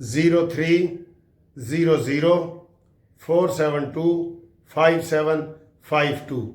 030047255752।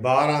12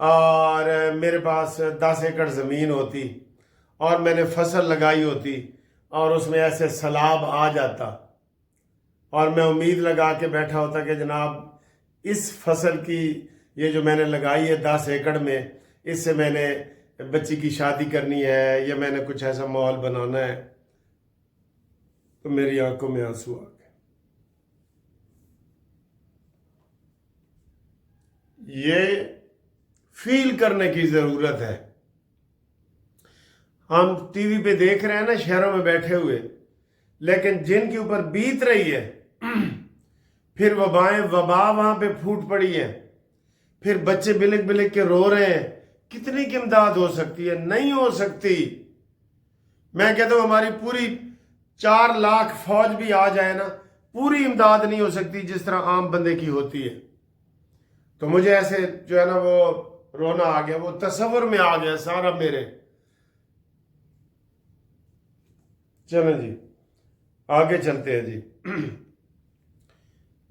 اور میرے پاس 10 ایکڑ زمین ہوتی اور میں نے فصل لگائی ہوتی اور اس میں ایسے سیلاب آ جاتا اور میں امید لگا کے بیٹھا ہوتا کہ جناب اس فصل کی یہ جو میں نے لگائی ہے 10 ایکڑ میں، اس سے میں نے بچی کی شادی کرنی ہے یا میں نے کچھ ایسا ماحول بنانا ہے، تو میری آنکھوں میں آنسو آ گئے۔ یہ فیل کرنے کی ضرورت ہے۔ ہم ٹی وی پہ دیکھ رہے ہیں نا شہروں میں بیٹھے ہوئے، لیکن جن کے اوپر بیت رہی ہے، پھر وبا وہاں پہ پھوٹ پڑی ہے، پھر بچے بلک بلک کے رو رہے ہیں، کتنی کی امداد ہو سکتی ہے؟ نہیں ہو سکتی۔ میں کہتا ہوں ہماری پوری 4 لاکھ فوج بھی آ جائے نا، پوری امداد نہیں ہو سکتی جس طرح عام بندے کی ہوتی ہے۔ تو مجھے ایسے جو ہے نا وہ رونا آ گیا، وہ تصور میں آ گیا سارا میرے۔ چلیں جی آگے چلتے ہیں جی۔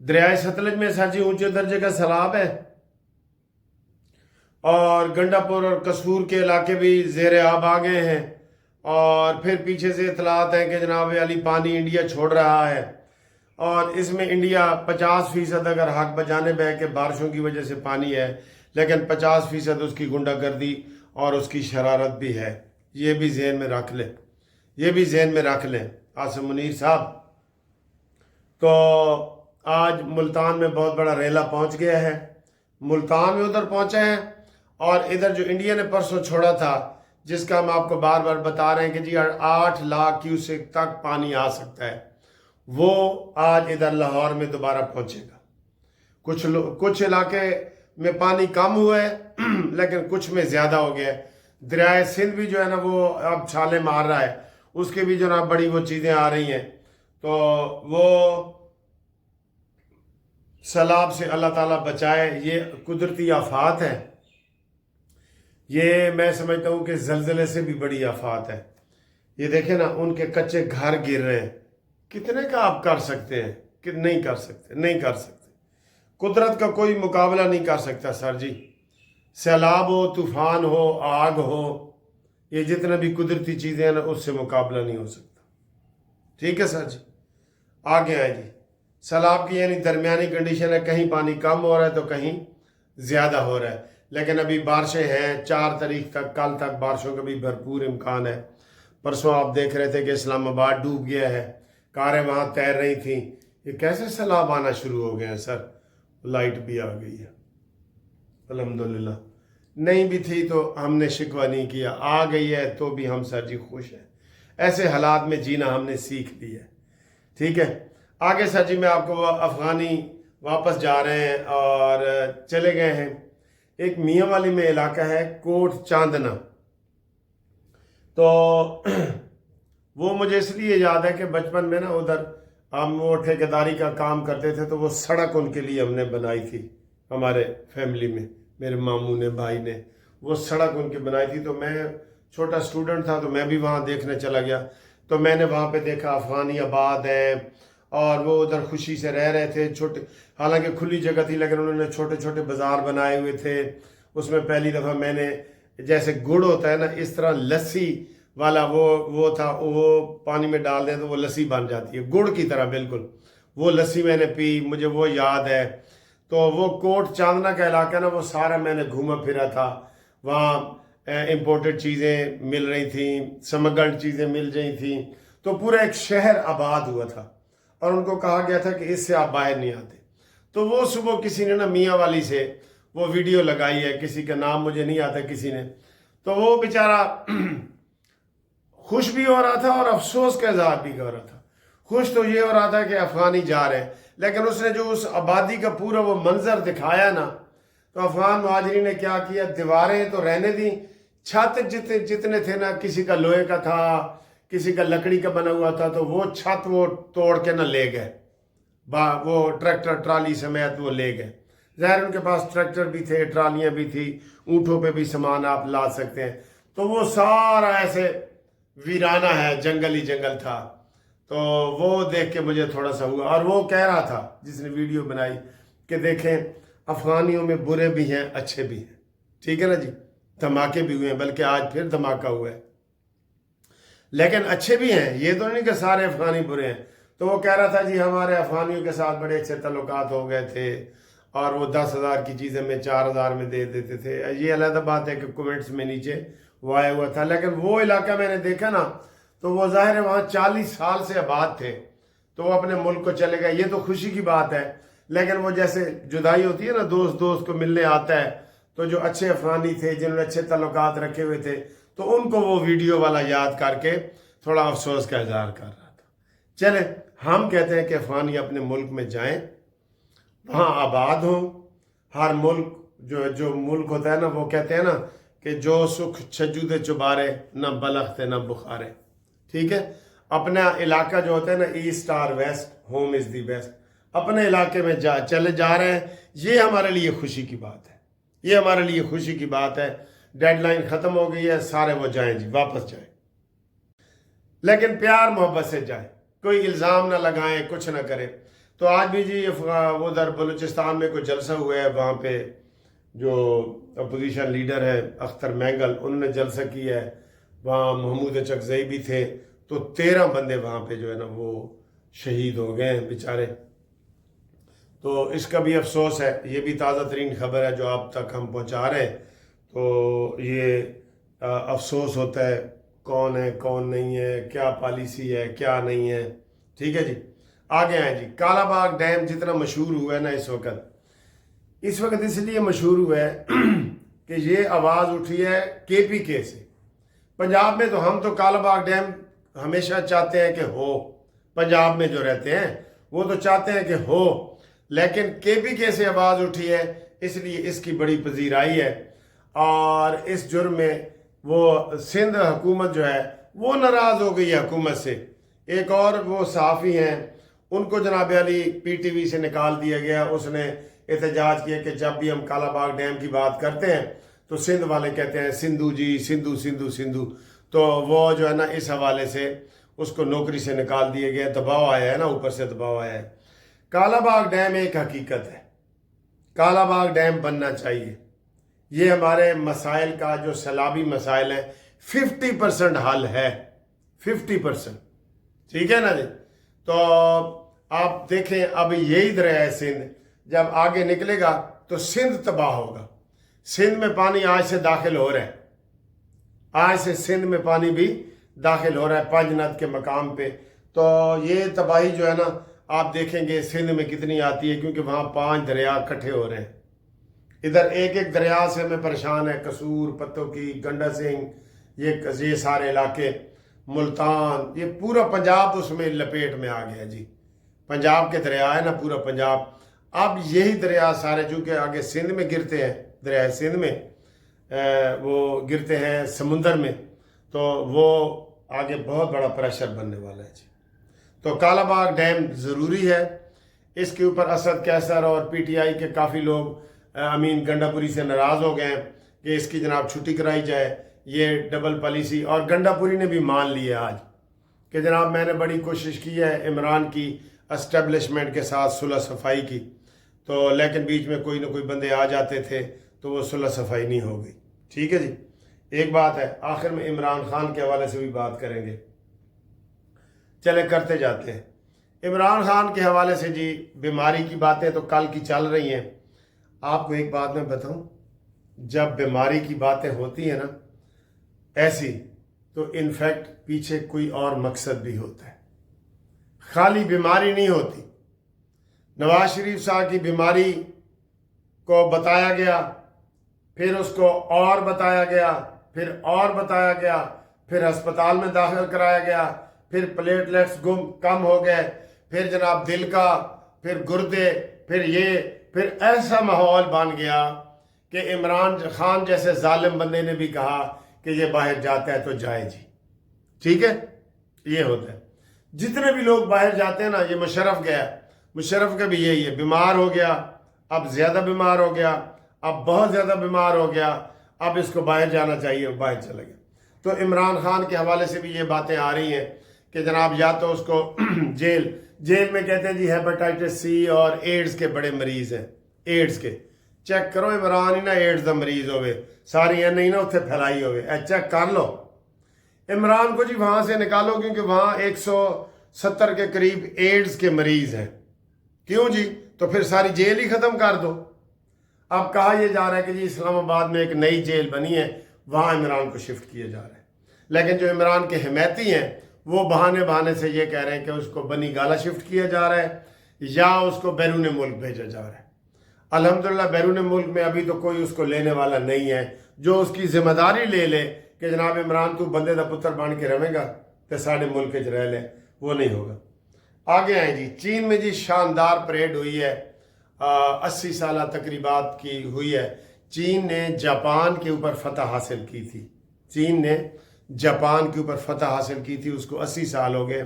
دریائے ستلج میں سر جی اونچے درجے کا سیلاب ہے، اور گنڈا پور اور قصور کے علاقے بھی زیر آب آ گئے ہیں، اور پھر پیچھے سے اطلاعات ہیں کہ جناب علی پانی انڈیا چھوڑ رہا ہے، اور اس میں انڈیا 50% اگر حق بجانب ہے کہ بارشوں کی وجہ سے پانی ہے، لیکن 50% اس کی گنڈا گردی اور اس کی شرارت بھی ہے۔ یہ بھی ذہن میں رکھ لیں، یہ بھی ذہن میں رکھ لیں عاصم منیر صاحب۔ تو آج ملتان میں بہت بڑا ریلا پہنچ گیا ہے، ملتان میں ادھر پہنچا ہے، اور ادھر جو انڈیا نے پرسوں چھوڑا تھا، جس کا ہم آپ کو بار بار بتا رہے ہیں کہ جی 8 لاکھ کیوسک تک پانی آ سکتا ہے، وہ آج ادھر لاہور میں دوبارہ پہنچے گا۔ کچھ علاقے میں پانی کم ہوا ہے لیکن کچھ میں زیادہ ہو گیا ہے۔ دریائے سندھ بھی جو ہے نا وہ اب چھالے مار رہا ہے، اس کے بھی جو نا بڑی وہ چیزیں آ رہی ہیں۔ تو وہ سیلاب سے اللہ تعالیٰ بچائے، یہ قدرتی آفات ہے، یہ میں سمجھتا ہوں کہ زلزلے سے بھی بڑی آفات ہے۔ یہ دیکھیں نا ان کے کچے گھر گر رہے ہیں، کتنے کا آپ کر سکتے ہیں کہ نہیں کر سکتے؟ نہیں کر سکتے۔ قدرت کا کوئی مقابلہ نہیں کر سکتا سر جی، سیلاب ہو، طوفان ہو، آگ ہو، یہ جتنا بھی قدرتی چیزیں ہیں نا اس سے مقابلہ نہیں ہو سکتا۔ ٹھیک ہے سر جی، آگے آئے جی۔ سیلاب کی یعنی درمیانی کنڈیشن ہے، کہیں پانی کم ہو رہا ہے تو کہیں زیادہ ہو رہا ہے، لیکن ابھی بارشیں ہیں 4 تاریخ تک، کل تک بارشوں کا بھی بھرپور امکان ہے۔ پرسوں آپ دیکھ رہے تھے کہ اسلام آباد ڈوب گیا ہے، کاریں وہاں تیر رہی تھیں۔ یہ کیسے سیلاب آنا شروع ہو گئے ہیں سر؟ لائٹ بھی آ گئی ہے الحمدللہ، نہیں بھی تھی تو ہم نے شکوہ نہیں کیا، آ گئی ہے تو بھی ہم سر جی خوش ہیں۔ ایسے حالات میں جینا ہم نے سیکھ لیا ہے۔ ٹھیک ہے آگے سر جی، میں آپ کو افغانی واپس جا رہے ہیں اور چلے گئے ہیں ایک میاں والی میں علاقہ ہے کوٹ چاندنا۔ تو وہ مجھے اس لیے یاد ہے کہ بچپن میں نا ادھر ہم وہ ٹھیکیداری کا کام کرتے تھے، تو وہ سڑک ان کے لیے ہم نے بنائی تھی، ہمارے فیملی میں میرے ماموں نے، بھائی نے وہ سڑک ان کی بنائی تھی۔ تو میں چھوٹا سٹوڈنٹ تھا تو میں بھی وہاں دیکھنے چلا گیا، تو میں نے وہاں پہ دیکھا افغانی آباد ہیں اور وہ ادھر خوشی سے رہ رہے تھے، چھوٹے، حالانکہ کھلی جگہ تھی لیکن انہوں نے چھوٹے چھوٹے بازار بنائے ہوئے تھے۔ اس میں پہلی دفعہ میں نے جیسے گڑ ہوتا ہے نا، اس طرح لسی والا وہ تھا، وہ پانی میں ڈال دیں تو وہ لسی بن جاتی ہے گڑ کی طرح بالکل، وہ لسی میں نے پی، مجھے وہ یاد ہے۔ تو وہ کوٹ چاندنا کا علاقہ نا وہ سارا میں نے گھوما پھرا تھا، وہاں امپورٹڈ چیزیں مل رہی تھیں، سمگلڈ چیزیں مل رہی تھیں، تو پورا ایک شہر آباد ہوا تھا، اور ان کو کہا گیا تھا کہ اس سے آپ باہر نہیں آتے۔ تو وہ صبح کسی نے نا میاں والی سے وہ ویڈیو لگائی ہے، کسی کا نام مجھے نہیں آتا کسی نے، تو وہ بیچارہ خوش بھی ہو رہا تھا اور افسوس کا اظہار بھی کر رہا تھا۔ خوش تو یہ ہو رہا تھا کہ افغانی جا رہے ہیں، لیکن اس نے جو اس آبادی کا پورا وہ منظر دکھایا نا، تو افغان مہاجرین نے کیا کیا، دیواریں تو رہنے دیں، چھت جتنے تھے نا، کسی کا لوہے کا تھا، کسی کا لکڑی کا بنا ہوا تھا، تو وہ چھت وہ توڑ کے نہ لے گئے، وہ ٹریکٹر ٹرالی سمیت وہ لے گئے۔ ظاہر ان کے پاس ٹریکٹر بھی تھے، ٹرالیاں بھی تھی، اونٹوں پہ بھی سامان آپ لا سکتے ہیں۔ تو وہ سارا ایسے ویرانہ ہے، جنگل ہی جنگل تھا۔ تو وہ دیکھ کے مجھے تھوڑا سا ہوا، اور وہ کہہ رہا تھا جس نے ویڈیو بنائی کہ دیکھیں افغانیوں میں برے بھی ہیں اچھے بھی ہیں۔ ٹھیک ہے نا جی، دھماکے بھی ہوئے ہیں، بلکہ آج پھر دھماکہ ہوا ہے، لیکن اچھے بھی ہیں، یہ تو نہیں کہ سارے افغانی برے ہیں۔ تو وہ کہہ رہا تھا جی ہمارے افغانیوں کے ساتھ بڑے اچھے تعلقات ہو گئے تھے اور وہ 10,000 کی چیزیں میں 4,000 میں دے دیتے تھے۔ یہ علیحدہ بات ہے کہ کومنٹس میں نیچے وہ آیا ہوا تھا، لیکن وہ علاقہ میں نے دیکھا نا تو وہ ظاہر ہے وہاں 40 سال سے آباد تھے، تو وہ اپنے ملک کو چلے گئے، یہ تو خوشی کی بات ہے۔ لیکن وہ جیسے جدائی ہوتی ہے نا، دوست کو ملنے آتا ہے، تو جو اچھے افغانی تھے جنہوں نے اچھے تعلقات رکھے ہوئے تھے، تو ان کو وہ ویڈیو والا یاد کر کے تھوڑا افسوس کا اظہار کر رہا تھا۔ چلیں، ہم کہتے ہیں کہ افغانی اپنے ملک میں جائیں، وہاں آباد ہوں۔ ہر ملک جو ملک ہوتا ہے نا، وہ کہتے ہیں نا کہ جو سکھ چھجو دے چبارے، نہ بلخ نہ بخارے، ٹھیک ہے۔ اپنا علاقہ جو ہوتا ہے نا، ایسٹ اور west, home is the best, اپنے علاقے میں چلے جا رہے ہیں، یہ ہمارے لیے خوشی کی بات ہے، یہ ہمارے لیے خوشی کی بات ہے۔ ڈیڈ لائن ختم ہو گئی ہے، سارے وہ جائیں جی، واپس جائیں، لیکن پیار محبت سے جائیں، کوئی الزام نہ لگائیں، کچھ نہ کریں۔ تو آج بھی جی ادھر بلوچستان میں کوئی جلسہ ہوا ہے، وہاں پہ جو اپوزیشن لیڈر ہے اختر مینگل، انہوں نے جلسہ کیا ہے، وہاں محمود چکزئی بھی تھے، تو 13 بندے وہاں پہ جو ہے نا وہ شہید ہو گئے ہیں بیچارے۔ تو اس کا بھی افسوس ہے، یہ بھی تازہ ترین خبر ہے جو آپ تک ہم پہنچا رہے ہیں۔ تو یہ افسوس ہوتا ہے، کون ہے کون نہیں ہے، کیا پالیسی ہے کیا نہیں ہے، ٹھیک ہے جی۔ آگے آئیں جی، کالا باغ ڈیم جتنا مشہور ہوا ہے نا اس وقت اس لیے مشہور ہوا ہے کہ یہ آواز اٹھی ہے KPK سے۔ پنجاب میں تو ہم تو کالا باغ ڈیم ہمیشہ چاہتے ہیں کہ ہو، پنجاب میں جو رہتے ہیں وہ تو چاہتے ہیں کہ ہو، لیکن KPK سے آواز اٹھی ہے، اس لیے اس کی بڑی پذیرائی ہے۔ اور اس جرم میں وہ سندھ حکومت جو ہے وہ ناراض ہو گئی ہے حکومت سے۔ ایک اور وہ صحافی ہیں، ان کو جناب علی PTV سے نکال دیا گیا، اس نے احتجاج کیا کہ جب بھی ہم کالا باغ ڈیم کی بات کرتے ہیں تو سندھ والے کہتے ہیں سندھو جی، سندھو سندھو سندھو، تو وہ جو ہے نا اس حوالے سے اس کو نوکری سے نکال دیا گیا، دباؤ آیا ہے نا، اوپر سے دباؤ آیا ہے۔ کالا باغ ڈیم ایک حقیقت ہے، کالا باغ ڈیم بننا چاہیے، یہ ہمارے مسائل کا جو سیلابی مسائل ہیں 50% حل ہے، 50%، ٹھیک ہے نا جی۔ تو آپ دیکھیں اب یہی دریائے سندھ جب آگے نکلے گا تو سندھ تباہ ہوگا۔ سندھ میں پانی آج سے داخل ہو رہا ہے، آج سے سندھ میں پانی بھی داخل ہو رہا ہے پنجنت کے مقام پہ۔ تو یہ تباہی جو ہے نا آپ دیکھیں گے سندھ میں کتنی آتی ہے، کیونکہ وہاں 5 دریا اکٹھے ہو رہے ہیں۔ ادھر ایک دریا سے ہمیں پریشان ہے، قصور، پتو کی، گنڈا سنگھ، یہ سارے علاقے، ملتان، یہ پورا پنجاب اس میں لپیٹ میں آ گیا جی، پنجاب کے دریا ہے نا پورا پنجاب۔ اب یہی دریا سارے چونکہ آگے سندھ میں گرتے ہیں، دریائے سندھ میں وہ گرتے ہیں سمندر میں، تو وہ آگے بہت بڑا پریشر بننے والا ہے جی۔ تو کالا باغ ڈیم ضروری ہے، اس کے اوپر اسد کیسر اور PTI کے کافی لوگ امین گنڈا پوری سے ناراض ہو گئے ہیں کہ اس کی جناب چھٹی کرائی جائے، یہ ڈبل پالیسی۔ اور گنڈا پوری نے بھی مان لی ہے آج کہ جناب میں نے بڑی کوشش کی ہے عمران کی اسٹیبلشمنٹ کے ساتھ صلح صفائی کی، تو لیکن بیچ میں کوئی نہ کوئی بندے آ جاتے تھے تو وہ صلح صفائی نہیں ہو گئی، ٹھیک ہے جی۔ ایک بات ہے، آخر میں عمران خان کے حوالے سے بھی بات کریں گے، چلے کرتے جاتے ہیں۔ عمران خان کے حوالے سے جی بیماری کی باتیں تو کل کی چل رہی ہیں۔ آپ کو ایک بات میں بتاؤں، جب بیماری کی باتیں ہوتی ہیں نا ایسی، تو انفیکٹ پیچھے کوئی اور مقصد بھی ہوتا ہے، خالی بیماری نہیں ہوتی۔ نواز شریف صاحب کی بیماری کو بتایا گیا، پھر اس کو اور بتایا گیا، پھر اور بتایا گیا، پھر ہسپتال میں داخل کرایا گیا، پھر پلیٹلیٹس کم ہو گئے، پھر جناب دل کا، پھر گردے، پھر ایسا ماحول بن گیا کہ عمران خان جیسے ظالم بندے نے بھی کہا کہ یہ باہر جاتا ہے تو جائے جی، ٹھیک ہے۔ یہ ہوتا ہے، جتنے بھی لوگ باہر جاتے ہیں نا، یہ مشرف گیا، مشرف کا بھی یہی ہے، بیمار ہو گیا، اب زیادہ بیمار ہو گیا، اب بہت زیادہ بیمار ہو گیا، اب اس کو باہر جانا چاہیے، باہر چلے گیا۔ تو عمران خان کے حوالے سے بھی یہ باتیں آ رہی ہیں کہ جناب یا تو اس کو جیل میں کہتے ہیں جی ہیپاٹائٹس C اور ایڈز کے بڑے مریض ہیں، ایڈز کے چیک کرو عمران ہی نہ ایڈز دا مریض ہوئے، ساری نہیں نہ اتنے پھیلائی ہوئے، چیک کر لو عمران کو جی وہاں سے نکالو، کیونکہ وہاں 170 کے قریب ایڈز کے مریض ہیں۔ کیوں جی؟ تو پھر ساری جیل ہی ختم کر دو۔ اب کہا یہ جا رہا ہے کہ جی اسلام آباد میں ایک نئی جیل بنی ہے، وہاں عمران کو شفٹ کیا جا رہا ہے، لیکن جو عمران کے حمایتی ہیں وہ بہانے سے یہ کہہ رہے ہیں کہ اس کو بنی گالا شفٹ کیا جا رہا ہے یا اس کو بیرون ملک بھیجا جا رہا ہے۔ الحمدللہ بیرون ملک میں ابھی تو کوئی اس کو لینے والا نہیں ہے، جو اس کی ذمہ داری لے لے کہ جناب عمران تو بندے دا پتر بن کے رہے گا تو ساڑھے ملک چ رہ لے، وہ نہیں ہوگا۔ آگے آئیں جی، چین میں جی شاندار پریڈ ہوئی ہے، 80 سالہ تقریبات کی ہوئی ہے۔ چین نے جاپان کے اوپر فتح حاصل کی تھی، چین نے جاپان کے اوپر فتح حاصل کی تھی، اس کو 80 سال ہو گئے،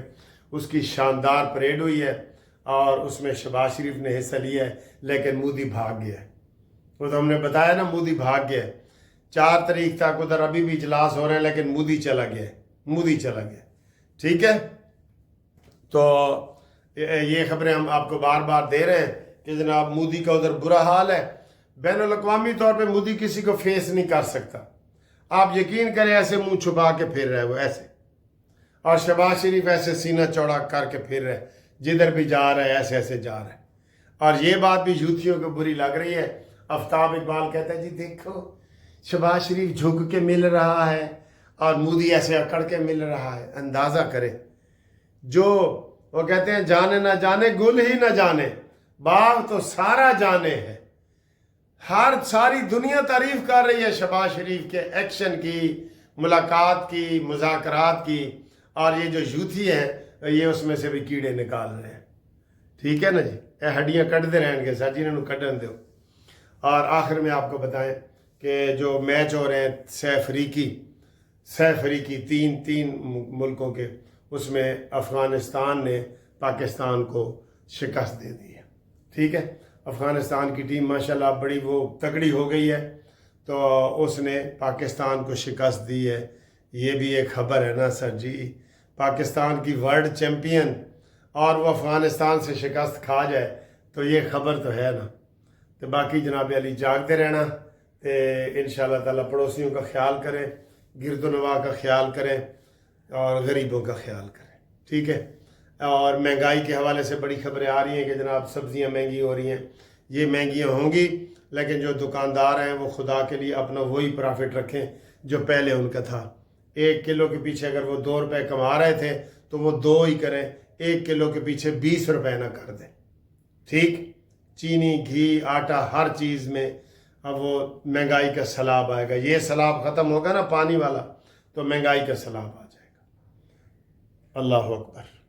اس کی شاندار پریڈ ہوئی ہے اور اس میں شہباز شریف نے حصہ لیا ہے، لیکن مودی بھاگ گیا ہے۔ وہ تو ہم نے بتایا نا، مودی بھاگ گیا ہے۔ 4 تاریخ تک ادھر ابھی بھی اجلاس ہو رہے ہیں، لیکن مودی چلا گیا ہے، مودی چلا گیا۔ ٹھیک ہے، تو یہ خبریں ہم آپ کو بار بار دے رہے ہیں کہ جناب مودی کا ادھر برا حال ہے، بین الاقوامی طور پہ مودی کسی کو فیس نہیں کر سکتا۔ آپ یقین کریں ایسے منہ چھپا کے پھر رہے وہ ایسے، اور شہباز شریف ایسے سینہ چوڑا کر کے پھر رہے، جدھر بھی جا رہے ایسے ایسے جا رہے۔ اور یہ بات بھی یوتھیوں کو بری لگ رہی ہے۔ آفتاب اقبال کہتا ہے جی دیکھو شہباز شریف جھک کے مل رہا ہے اور مودی ایسے اکڑ کے مل رہا ہے۔ اندازہ کرے، جو وہ کہتے ہیں جانے نہ جانے گل ہی نہ جانے، باغ تو سارا جانے ہے۔ ساری دنیا تعریف کر رہی ہے شہباز شریف کے ایکشن کی، ملاقات کی، مذاکرات کی، اور یہ جو یوتھی ہیں یہ اس میں سے بھی کیڑے نکال رہے ہیں۔ ٹھیک ہے نا جی، یہ ہڈیاں کٹتے رہن گے سر جی، انہوں کٹن دو۔ اور آخر میں آپ کو بتائیں کہ جو میچ ہو رہے ہیں سہ فریقی تین ملکوں کے، اس میں افغانستان نے پاکستان کو شکست دے دی ہے۔ ٹھیک ہے، افغانستان کی ٹیم ماشاءاللہ بڑی وہ تگڑی ہو گئی ہے، تو اس نے پاکستان کو شکست دی ہے۔ یہ بھی ایک خبر ہے نا سر جی، پاکستان کی ورلڈ چیمپئن اور وہ افغانستان سے شکست کھا جائے تو یہ خبر تو ہے نا۔ تو باقی جناب علی جاگتے رہنا، انشاءاللہ تعالیٰ پڑوسیوں کا خیال کریں، گرد و نواح کا خیال کریں اور غریبوں کا خیال کریں۔ ٹھیک ہے، اور مہنگائی کے حوالے سے بڑی خبریں آ رہی ہیں کہ جناب سبزیاں مہنگی ہو رہی ہیں، یہ مہنگیاں ہوں گی، لیکن جو دکاندار ہیں وہ خدا کے لیے اپنا وہی پرافٹ رکھیں جو پہلے ان کا تھا۔ 1 کلو کے پیچھے اگر وہ 2 روپے کما رہے تھے تو وہ 2 ہی کریں، 1 کلو کے پیچھے 20 روپے نہ کر دیں۔ ٹھیک، چینی، گھی، آٹا، ہر چیز میں اب وہ مہنگائی کا سیلاب آئے گا۔ یہ سیلاب ختم ہوگا نا پانی والا تو مہنگائی کا سیلاب آ جائے گا۔ اللہ اکبر۔